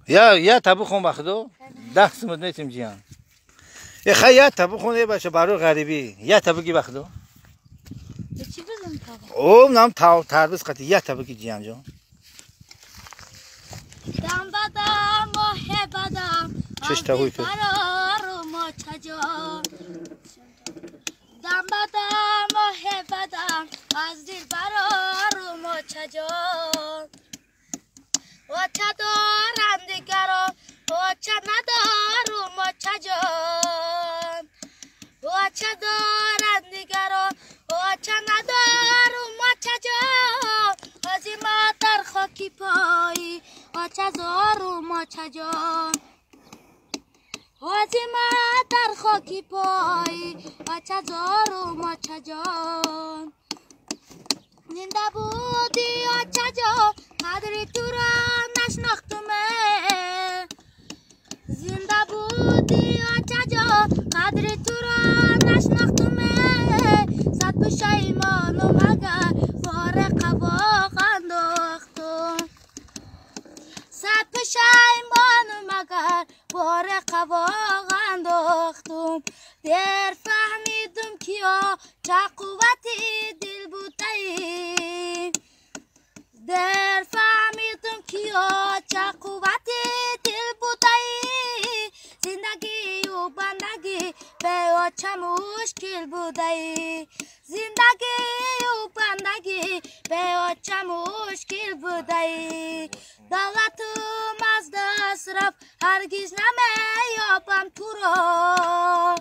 یا تبو خون بخدو 10 سمت نیتیم جیان یا تبو خونه باشه برای غریبی یا تبو کی بخدو چی بزن تا او نام تاو تربس قتی یا تبو کی جیان جان دم بدم ماه بدم چش تاوی تو فرار ماچجا دم بدم ماه بدم از دل فرار ماچجا وچه دارم دیگران وچه ندارم ماچجا وچه دارم دیگران وچه ندارم ماچجا ازی ما در خاکی پایی وچه زارم ماچجا ازی ما در خاکی پایی وچه زارم ماچجا زنده بودی آچجا قدری تو را نشناختمه زنده بودی آچجا قدری تو را نشناختمه صد پشیمانم اگر فارق واق انداختم صد پشیمانم اگر فارق واق انداختم در فهمیدم کیا چه قوتی دل بودی در فهمیدم کیا چه قوتی دل بودی زندگی و بندگی به چه مشکل بودی زندگی و بندگی به چه مشکل بودی دولتم از دست رفت هرگز نمیابم تو را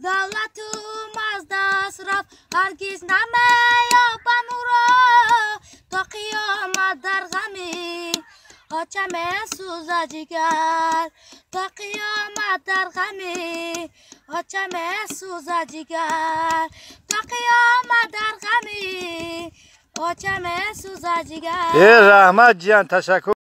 دولتم از دست رفت هرگز نمیابم او را تا قیامت در غمی آچم سوزه جگر تا قیامت در غمی آچم سوزه جگر تا قیامت در غمی آچم سوزه جگر رحمت جان تشکر